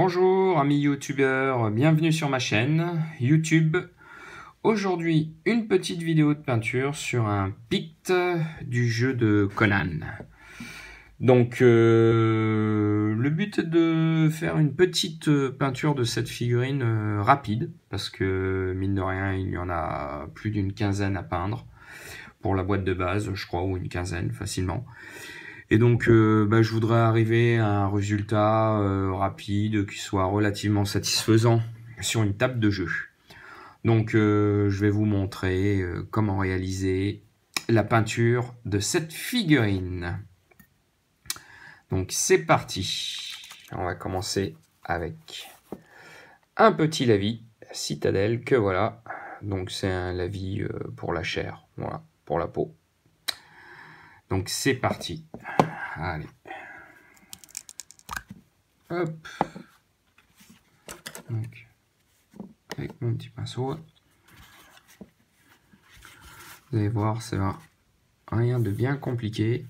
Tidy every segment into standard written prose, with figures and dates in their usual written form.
Bonjour amis youtubeurs, bienvenue sur ma chaîne YouTube. Aujourd'hui, une petite vidéo de peinture sur un Pict du jeu de Conan. Donc le but est de faire une petite peinture de cette figurine rapide, parce que mine de rien il y en a plus d'une quinzaine à peindre pour la boîte de base, je crois, ou une quinzaine facilement. Et donc, je voudrais arriver à un résultat rapide, qui soit relativement satisfaisant sur une table de jeu. Donc, je vais vous montrer comment réaliser la peinture de cette figurine. Donc, c'est parti. On va commencer avec un petit lavis Citadel, que voilà. Donc, c'est un lavis pour la chair, voilà, pour la peau. Donc, c'est parti. Allez. Hop. Donc, avec mon petit pinceau, vous allez voir, c'est rien de bien compliqué.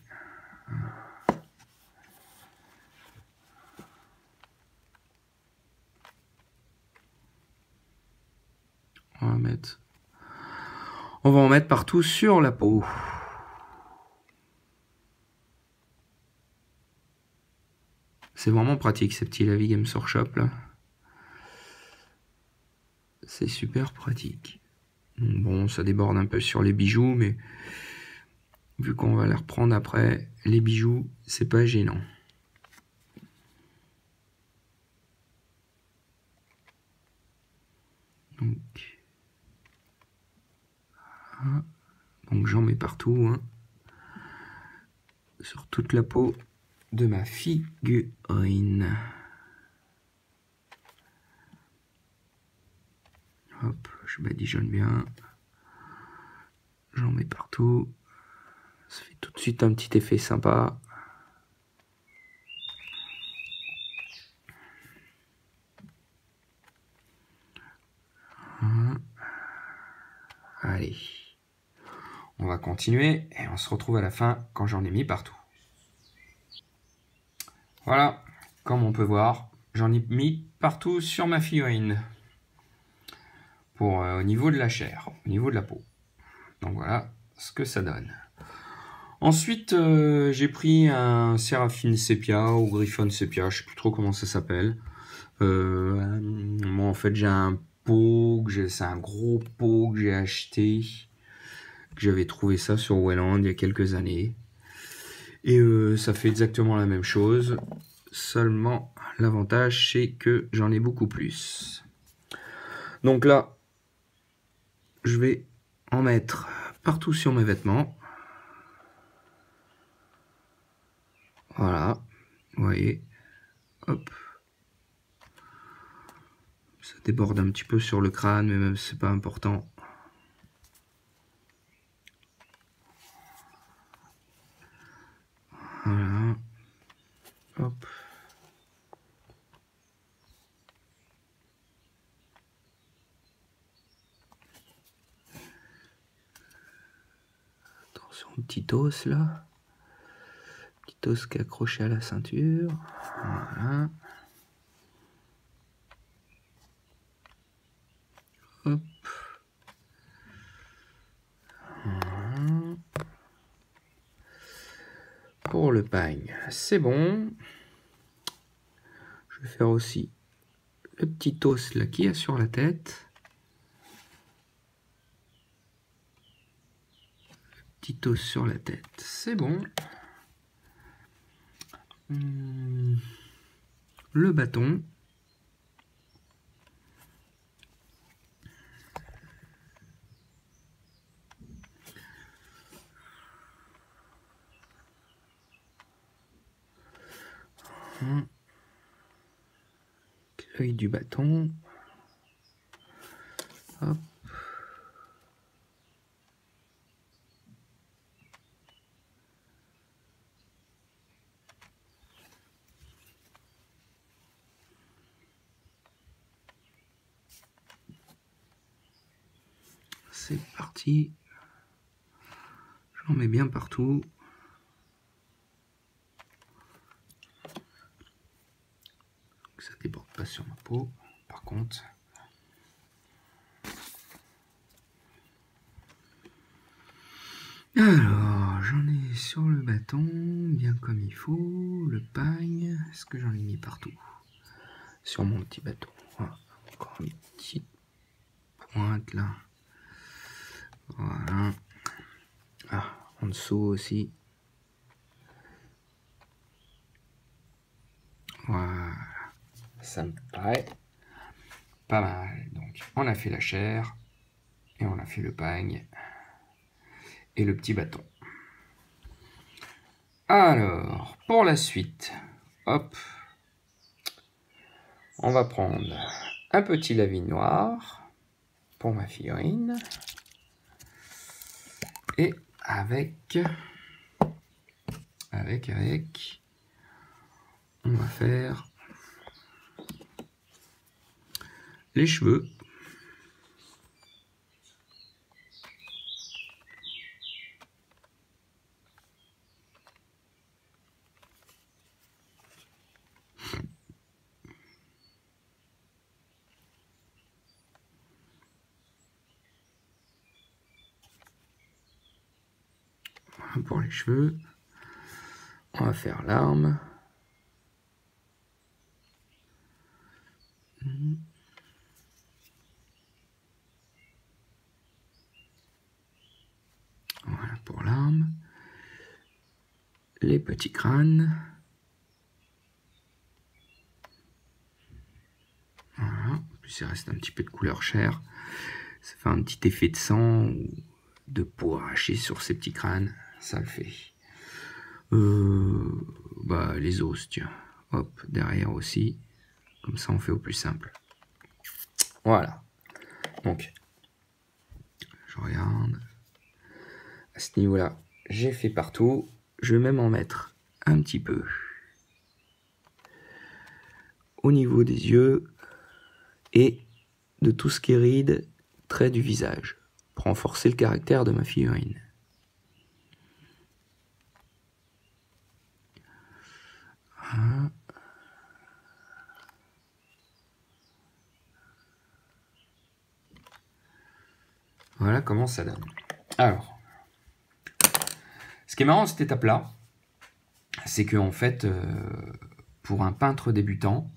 On va en mettre partout sur la peau. C'est vraiment pratique ces petits lavis Games Workshop là. C'est super pratique. Bon, ça déborde un peu sur les bijoux, mais vu qu'on va les reprendre après, les bijoux, c'est pas gênant. Donc j'en mets partout, hein, sur toute la peau de ma figurine. Hop, je badigeonne bien. J'en mets partout. Ça fait tout de suite un petit effet sympa. Allez. On va continuer et on se retrouve à la fin quand j'en ai mis partout. Voilà, comme on peut voir, j'en ai mis partout sur ma figurine. Pour au niveau de la chair, au niveau de la peau. Donc voilà ce que ça donne. Ensuite, j'ai pris un Séraphine Sépia ou Griffon Sépia, je sais plus trop comment ça s'appelle. Moi en fait j'ai un pot, c'est un gros pot que j'ai acheté. J'avais trouvé ça sur Welland il y a quelques années. Et ça fait exactement la même chose. Seulement, l'avantage, c'est que j'en ai beaucoup plus. Donc là, je vais en mettre partout sur mes vêtements. Voilà. Vous voyez. Hop. Ça déborde un petit peu sur le crâne, mais même c'est pas important. Voilà. Hop. Attention au petit os là. Petit os qui est accroché à la ceinture. Voilà. Hop. Voilà. Pour le pagne, c'est bon. Je vais faire aussi le petit os là qui est sur la tête. Petit os sur la tête, c'est bon. Le bâton. L'œil du bâton. Hop. C'est parti. J'en mets bien partout. Ça déborde pas faut, par contre. Alors, j'en ai sur le bâton, bien comme il faut. Le pagne, est-ce que j'en ai mis partout? Sur mon petit bâton. Voilà. Encore une petite pointe là. Voilà. Ah, en dessous aussi. Voilà. Ça me paraît pas mal. Donc, on a fait la chair. Et on a fait le pagne. Et le petit bâton. Alors, pour la suite, hop, on va prendre un petit lavinoir pour ma figurine. Et avec, on va faire les cheveux. Pour les cheveux, on va faire l'arme. Voilà pour l'arme. Les petits crânes. Voilà. En plus, il reste un petit peu de couleur chair. Ça fait un petit effet de sang ou de peau arrachée sur ces petits crânes. Ça le fait. Bah, les os, tiens. Hop, derrière aussi. Comme ça, on fait au plus simple. Voilà. Donc, je regarde. À ce niveau-là, j'ai fait partout. Je vais même en mettre un petit peu au niveau des yeux et de tout ce qui est rides, traits du visage, pour renforcer le caractère de ma figurine. Voilà comment ça donne. Alors, ce qui est marrant à cette étape-là, c'est que en fait, pour un peintre débutant,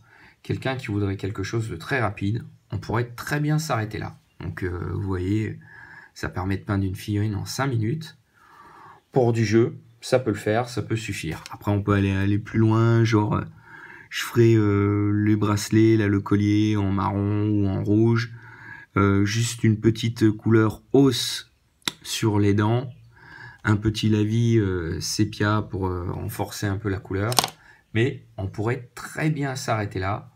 quelqu'un qui voudrait quelque chose de très rapide, on pourrait très bien s'arrêter là. Donc, vous voyez, ça permet de peindre une figurine en 5 minutes. Pour du jeu, ça peut le faire, ça peut suffire. Après, on peut aller plus loin, genre, je ferai les bracelets, là, le collier en marron ou en rouge. Juste une petite couleur hausse sur les dents, un petit lavis sépia pour renforcer un peu la couleur, mais on pourrait très bien s'arrêter là.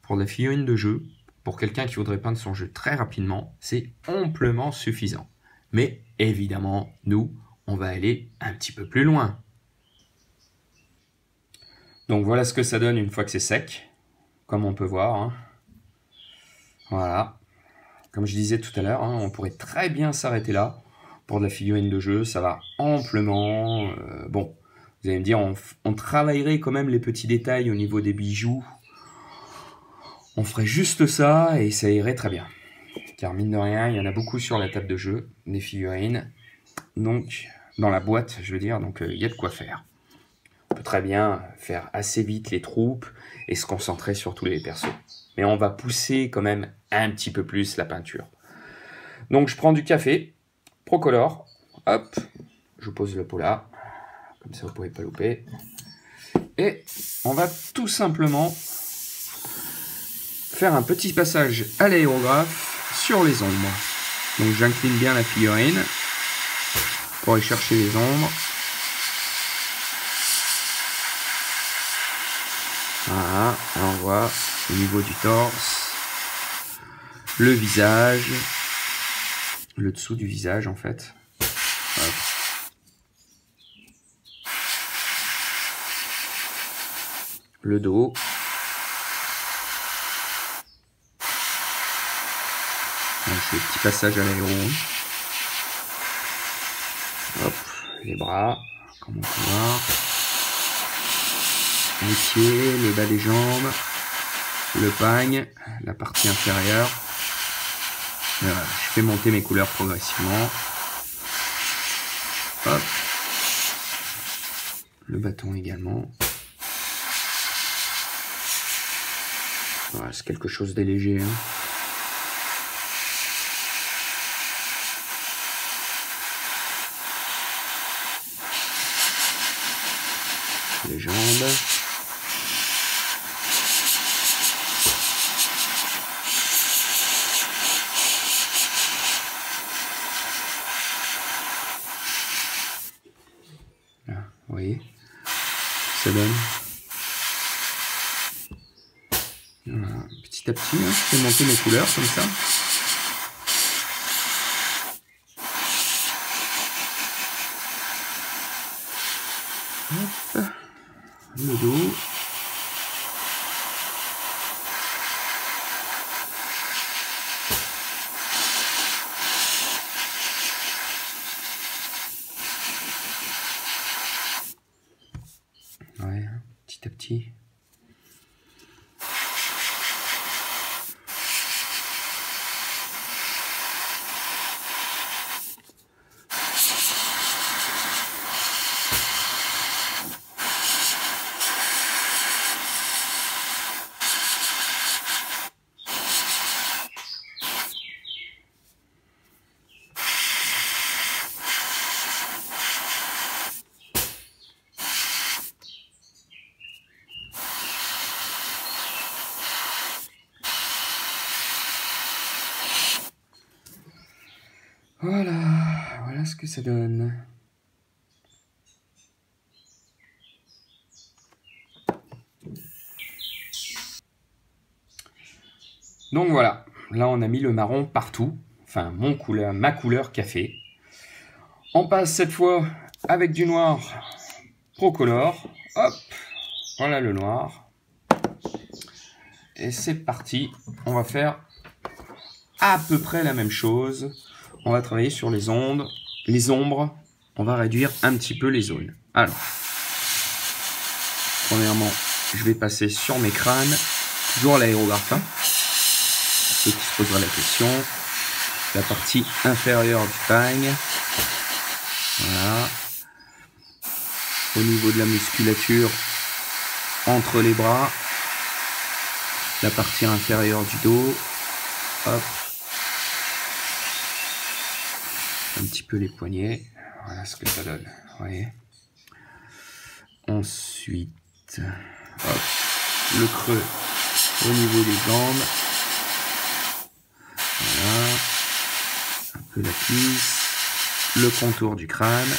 Pour la figurine de jeu, pour quelqu'un qui voudrait peindre son jeu très rapidement, c'est amplement suffisant. Mais évidemment, nous, on va aller un petit peu plus loin. Donc voilà ce que ça donne une fois que c'est sec, comme on peut voir. Hein. Voilà. Comme je disais tout à l'heure, hein, on pourrait très bien s'arrêter là. Pour de la figurine de jeu, ça va amplement. Bon, vous allez me dire, on travaillerait quand même les petits détails au niveau des bijoux. On ferait juste ça et ça irait très bien. Car mine de rien, il y en a beaucoup sur la table de jeu, des figurines. Donc, dans la boîte, je veux dire, donc il y a de quoi faire. On peut très bien faire assez vite les troupes et se concentrer sur tous les persos. Mais on va pousser quand même un petit peu plus la peinture. Donc je prends du café, Procolor, hop, je pose le pot là, comme ça vous ne pouvez pas louper. Et on va tout simplement faire un petit passage à l'aérographe sur les ombres. Donc j'incline bien la figurine pour aller chercher les ombres. Voilà, là on voit au niveau du torse, le visage, le dessous du visage en fait. Hop. Le dos. C'est le petit passage à l'aéro. Hop, les bras, comme on peut voir. Les pieds, le bas des jambes, le pagne, la partie inférieure. Voilà, je fais monter mes couleurs progressivement. Hop. Le bâton également. Voilà, c'est quelque chose de léger. Hein. Les jambes. Là, vous voyez, ça donne. Voilà, petit à petit, hein, je fais monter mes couleurs comme ça. Hop, le dos. Ouais, petit à petit. Voilà, voilà ce que ça donne. Donc voilà, là on a mis le marron partout, enfin ma couleur café. On passe cette fois avec du noir Procolor. Hop, voilà le noir. Et c'est parti, on va faire à peu près la même chose. On va travailler sur les ombres. On va réduire un petit peu les zones. Alors, premièrement, je vais passer sur mes crânes, toujours l'aérographe. Hein, ceux qui se poseraient la question. La partie inférieure du pagne. Voilà. Au niveau de la musculature, entre les bras. La partie inférieure du dos. Hop. Un petit peu les poignets. Voilà ce que ça donne. Vous voyez. Ensuite, hop, le creux au niveau des jambes. Voilà. Un peu la cuisse. Le contour du crâne.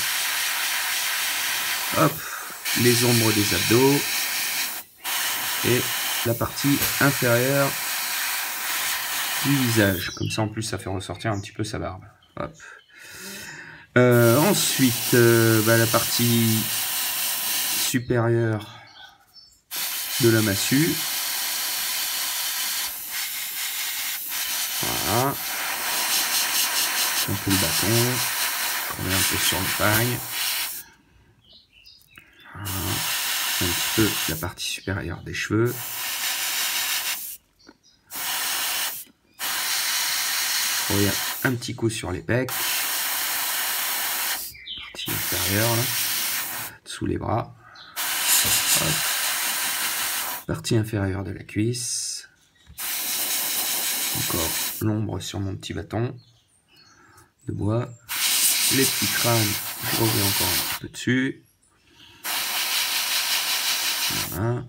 Hop. Les ombres des abdos. Et la partie inférieure du visage. Comme ça, en plus, ça fait ressortir un petit peu sa barbe. Hop. Ensuite, la partie supérieure de la massue. Voilà. Un peu le bâton. Je remets un peu sur le pagne. Voilà. Un petit peu la partie supérieure des cheveux. Je reviens un petit coup sur les pecs. Partie inférieure, là. Sous les bras. Hop. Partie inférieure de la cuisse. Encore l'ombre sur mon petit bâton de bois. Les petits crânes, je reviens encore un petit peu dessus. Voilà.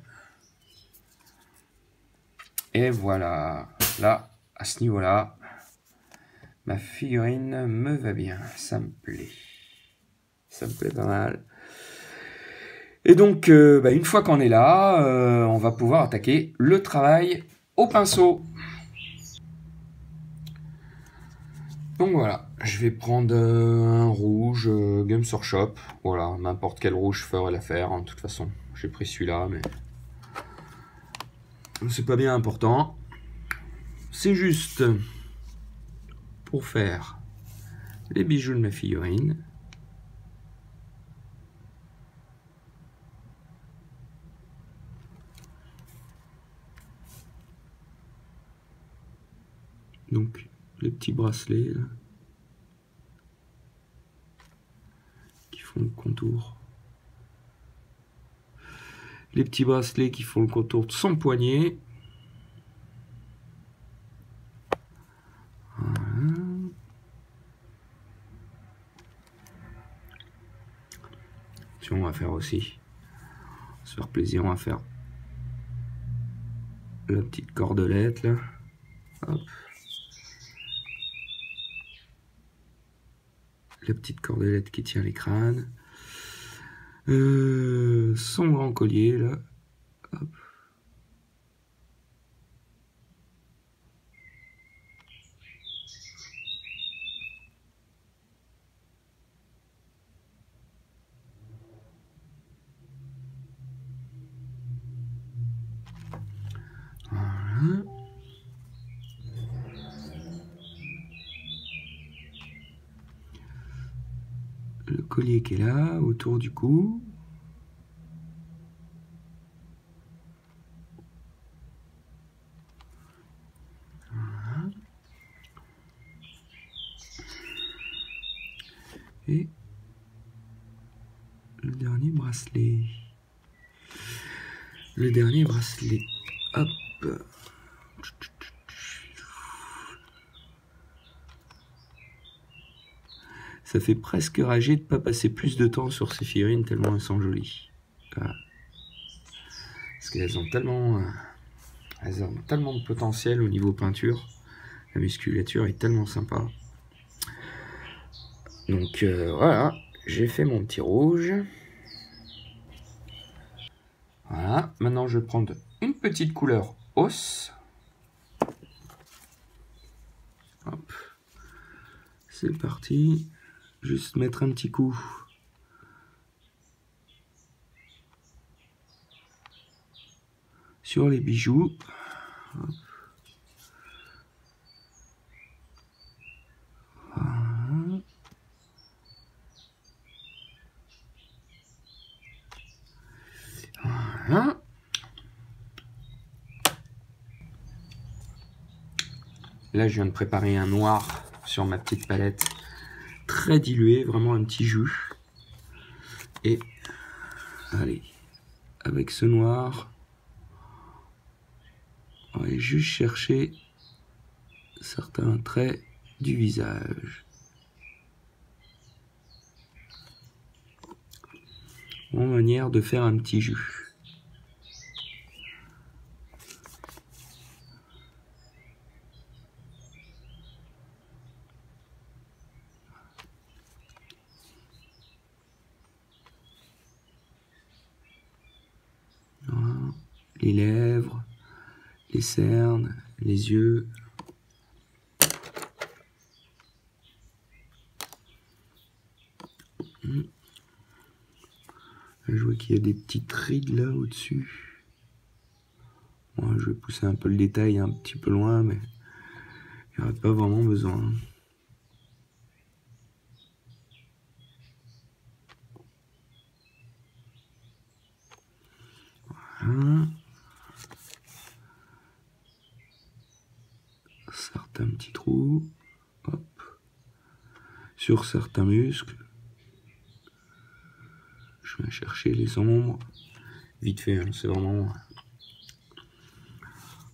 Et voilà. Là, à ce niveau-là, ma figurine me va bien. Ça me plaît. Ça me plaît pas mal. Et donc, une fois qu'on est là, on va pouvoir attaquer le travail au pinceau. Donc voilà, je vais prendre un rouge Games Workshop. Voilà, n'importe quel rouge ferait l'affaire. Hein, de toute façon, j'ai pris celui-là, mais c'est pas bien important. C'est juste pour faire les bijoux de ma figurine. Donc les petits bracelets là, qui font le contour. Les petits bracelets qui font le contour de son poignet. Voilà. Si on va faire aussi, on va se faire plaisir, on va faire la petite cordelette là. Hop. La petite cordelette qui tient les crânes. Son grand collier là. Hop. Voilà. Le collier qui est là, autour du cou. Voilà. Et le dernier bracelet. Le dernier bracelet. Hop. Ça fait presque rager de ne pas passer plus de temps sur ces figurines tellement elles sont jolies. Voilà. Parce qu'elles ont tellement de potentiel au niveau peinture. La musculature est tellement sympa. Donc voilà, j'ai fait mon petit rouge. Voilà, maintenant je vais prendre une petite couleur os. Hop. C'est parti. Juste mettre un petit coup sur les bijoux. Hop. Voilà. Voilà. Là, je viens de préparer un noir sur ma petite palette. Très dilué, vraiment un petit jus. Et allez, avec ce noir, on va juste chercher certains traits du visage. En manière de faire un petit jus. Voilà. Les lèvres, les cernes, les yeux. Je vois qu'il y a des petites rides là au-dessus. Bon, je vais pousser un peu le détail un petit peu loin, mais il n'y aurait pas vraiment besoin. Voilà. Certains petits trous. Hop. Sur certains muscles. Je vais chercher les ombres. Vite fait, hein, c'est vraiment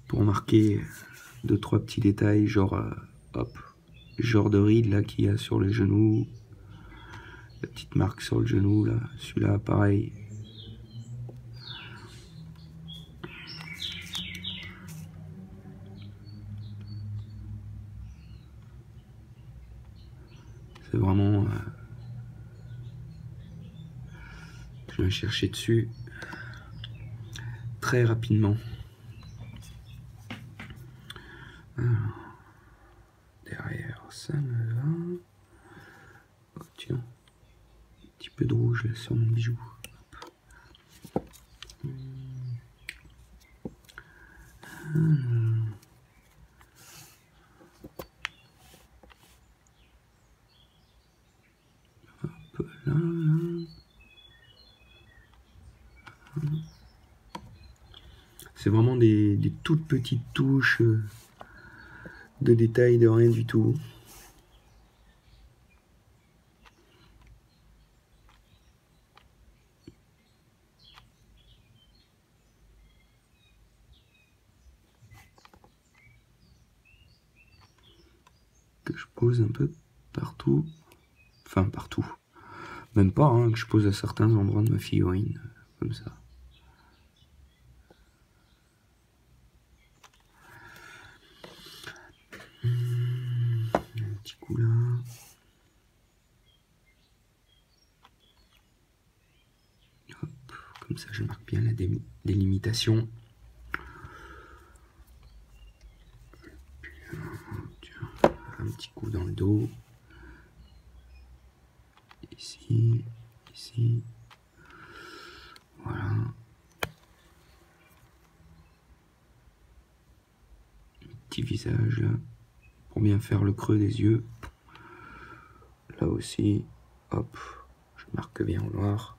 pour marquer 2-3 petits détails, genre hop, genre de ride là qu'il y a sur les genoux, la petite marque sur le genou là, celui-là pareil. C'est vraiment je vais chercher dessus très rapidement. Alors, derrière ça me va. Oh, tiens, un petit peu de rouge là sur mon bijou. Hop, là, là. C'est vraiment des toutes petites touches de détails, de rien du tout. Que je pose un peu partout. Enfin, partout. Même pas, hein, que je pose à certains endroits de ma figurine. Comme ça. Un petit coup là. Hop, comme ça je marque bien la délimitation. Tiens, un petit coup dans le dos. Ici, ici. Voilà. Petit visage là. Pour bien faire le creux des yeux. Là aussi, hop, je marque bien en noir.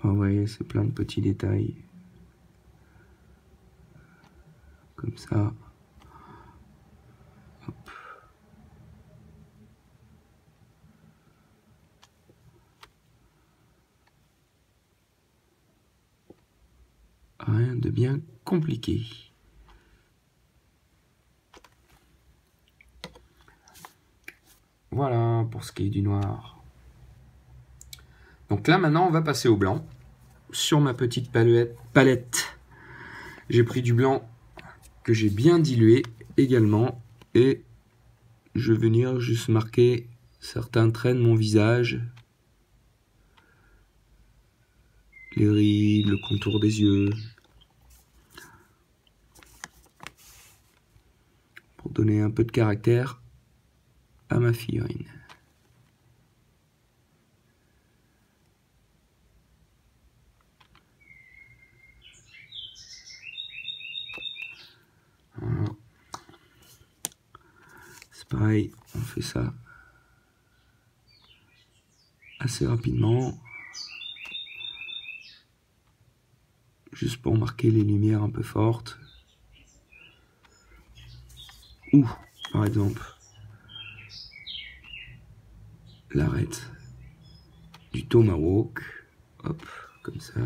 Ah, vous voyez, c'est plein de petits détails. Comme ça. Hop. Rien de bien compliqué. Voilà pour ce qui est du noir. Donc là maintenant on va passer au blanc. Sur ma petite palette, j'ai pris du blanc que j'ai bien dilué également. Et je vais venir juste marquer certains traits de mon visage. Les rides, le contour des yeux. Pour donner un peu de caractère à ma figurine. Voilà. C'est pareil, on fait ça assez rapidement. Juste pour marquer les lumières un peu fortes. Ou, par exemple, l'arête du tomahawk. Hop, comme ça.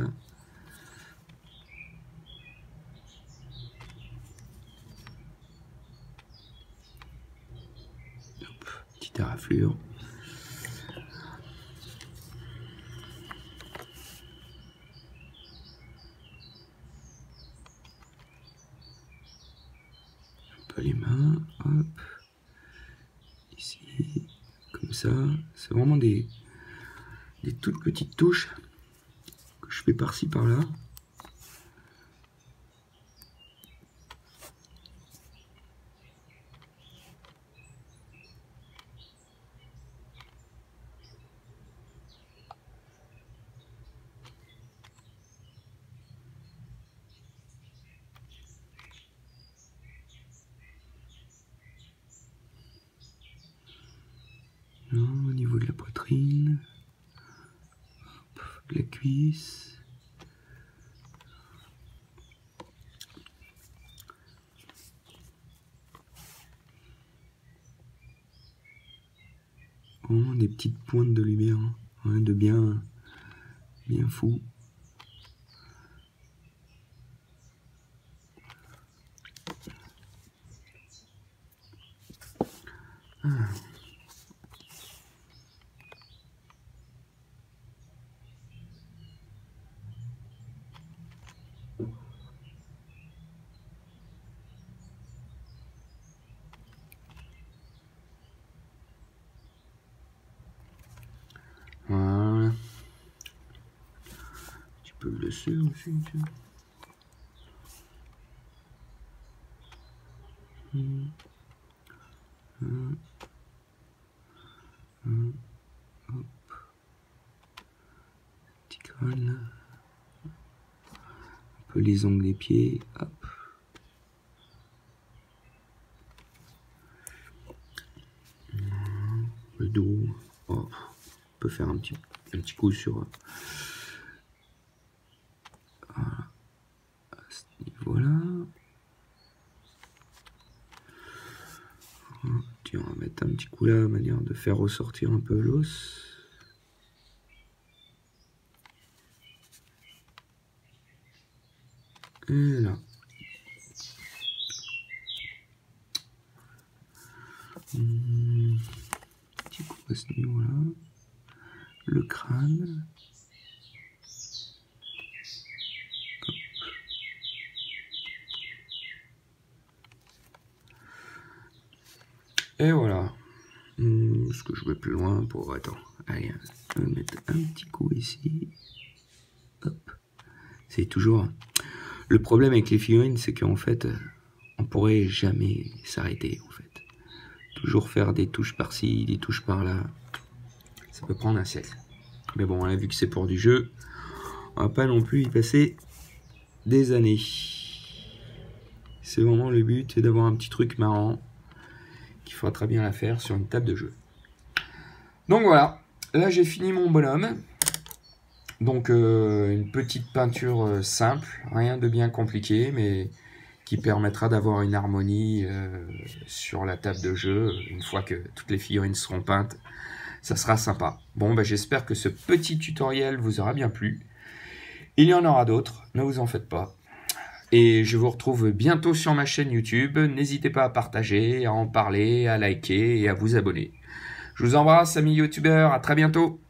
Hop, petite éraflure. Un peu les mains, hop. Ici, comme ça. C'est vraiment des toutes petites touches que je fais par-ci par-là. Non, au niveau de la poitrine, hop, de la cuisse. Vraiment des petites pointes de lumière, hein, rien de bien fou. Ah. Voilà. Un petit peu le dessus aussi. Hop. Petit crâne. Un peu les ongles des pieds. Hop. dos. Oh, on peut faire un petit coup sur... Voilà. À ce niveau-là. Tiens, on va mettre un petit coup là, manière de faire ressortir un peu l'os. Et là. Petit coup à ce niveau-là. Le crâne. Hop. Et voilà. Est-ce que je vais plus loin pour... Attends. Allez, je vais mettre un petit coup ici. Hop. C'est toujours... Le problème avec les figurines, c'est qu'en fait, on pourrait jamais s'arrêter, en fait. Toujours faire des touches par-ci, des touches par-là. Ça peut prendre un siècle. Mais bon, on a vu que c'est pour du jeu. On va pas non plus y passer des années. C'est vraiment le but, c'est d'avoir un petit truc marrant qu'il fera très bien à faire sur une table de jeu. Donc voilà, là j'ai fini mon bonhomme. Donc une petite peinture simple, rien de bien compliqué, mais qui permettra d'avoir une harmonie sur la table de jeu. Une fois que toutes les figurines seront peintes, ça sera sympa. Bon, bah, j'espère que ce petit tutoriel vous aura bien plu. Il y en aura d'autres, ne vous en faites pas. Et je vous retrouve bientôt sur ma chaîne YouTube. N'hésitez pas à partager, à en parler, à liker et à vous abonner. Je vous embrasse, amis youtubeurs, à très bientôt.